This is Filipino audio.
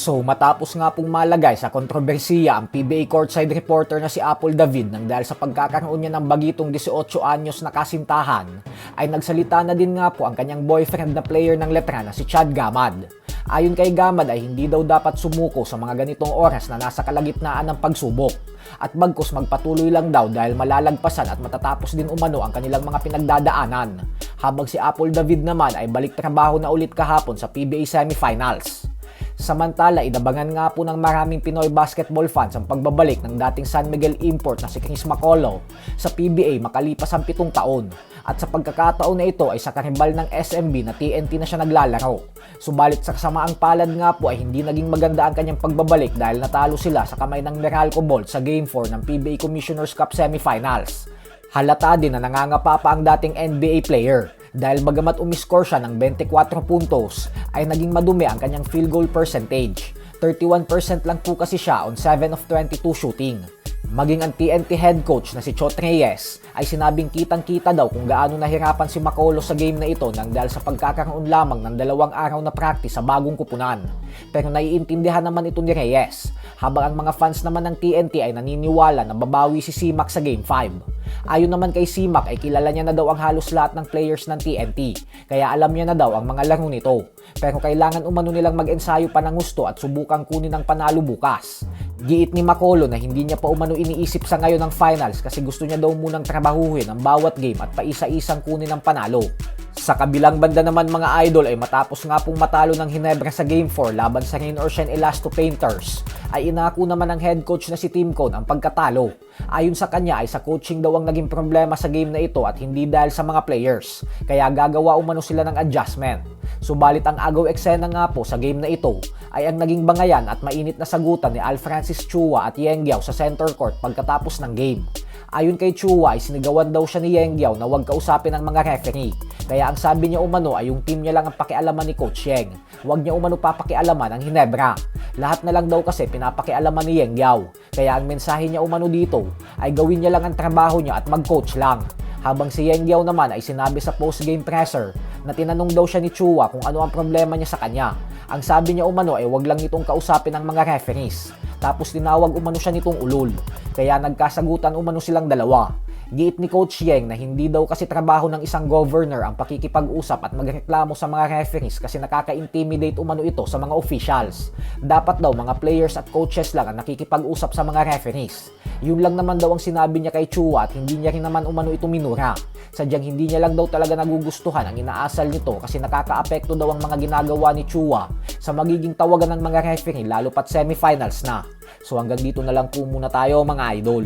So matapos nga pong malagay sa kontrobersiya ang PBA courtside reporter na si Apple David nang dahil sa pagkakaroon niya ng bagitong 18 anyos na kasintahan, ay nagsalita na din nga po ang kanyang boyfriend na player ng Letra na si Chad Gamad. Ayon kay Gamad ay hindi daw dapat sumuko sa mga ganitong oras na nasa kalagitnaan ng pagsubok. At bagkus magpatuloy lang daw dahil malalagpasan at matatapos din umano ang kanilang mga pinagdadaanan. Habang si Apple David naman ay balik trabaho na ulit kahapon sa PBA semifinals. Samantala, inabangan nga po ng maraming Pinoy basketball fans ang pagbabalik ng dating San Miguel import na si Chris Macaulay sa PBA makalipas ang 7 taon. At sa pagkakataon na ito ay sa karibal ng SMB na TNT na siya naglalaro. Subalit sa kasamaang palad nga po ay hindi naging maganda ang kanyang pagbabalik dahil natalo sila sa kamay ng Meralco Bolt sa Game 4 ng PBA Commissioner's Cup Semifinals. Halata din na nangangapa pa ang dating NBA player dahil bagamat umiscore siya ng 24 puntos ay naging madumi ang kanyang field goal percentage. 31% lang po kasi siya on 7 of 22 shooting. Maging ang TNT head coach na si Chot Reyes ay sinabing kitang-kita daw kung gaano nahirapan si Macaulay sa game na ito nang dahil sa pagkakaroon lamang ng 2 araw na practice sa bagong kupunan. Pero naiintindihan naman ito ni Reyes, habang ang mga fans naman ng TNT ay naniniwala na babawi si C-Mac sa Game 5. Ayon naman kay C-Mac ay kilala niya na daw ang halos lahat ng players ng TNT, kaya alam niya na daw ang mga laro nito. Pero kailangan umano nilang mag-ensayo pa ng gusto at subukang kunin ng panalo bukas. Giit ni Macaulay na hindi niya pa umano iniisip sa ngayon ng finals kasi gusto niya daw munang trabahuhin ang bawat game at paisa-isang kunin ng panalo. Sa kabilang banda naman mga idol ay matapos nga pong matalo ng Hinebra sa Game 4 laban sa Rain or Shine Elasto Painters, ay inako naman ng head coach na si Tim Cone ang pagkatalo. Ayon sa kanya ay sa coaching daw ang naging problema sa game na ito at hindi dahil sa mga players, kaya gagawa umano sila ng adjustment. Subalit ang agaw eksena nga po sa game na ito ay ang naging bangayan at mainit na sagutan ni Al Francis Chua at Yeng Guiao sa center court pagkatapos ng game. Ayon kay Chua ay sinigawan daw siya ni Yeng Guiao na huwag kausapin ng mga referee. Kaya ang sabi niya umano ay yung team niya lang ang pakialaman ni Coach Yeng. Huwag niya umano papakialaman ang Hinebra. Lahat na lang daw kasi pinapakialaman ni Yeng Guiao. Kaya ang mensahe niya umano dito ay gawin niya lang ang trabaho niya at mag-coach lang. Habang si Yeng Guiao naman ay sinabi sa post-game presser na tinanong daw siya ni Chua kung ano ang problema niya sa kanya. Ang sabi niya umano ay wag lang itong kausapin ng mga referees. Tapos tinawag umano siya nitong ulol. Kaya nagkasagutan umano silang dalawa. Giit ni Coach Yeng na hindi daw kasi trabaho ng isang governor ang pakikipag-usap at magreklamo sa mga referees kasi nakaka-intimidate umano ito sa mga officials. Dapat daw mga players at coaches lang ang nakikipag-usap sa mga referees. Yun lang naman daw ang sinabi niya kay Chua at hindi niya rin naman umano ito minura. Sadyang hindi niya lang daw talaga nagugustuhan ang inaasal nito kasi nakaka-apekto daw ang mga ginagawa ni Chua sa magiging tawagan ng mga referee lalo pat semifinals na. So hanggang dito na lang po muna tayo mga idol.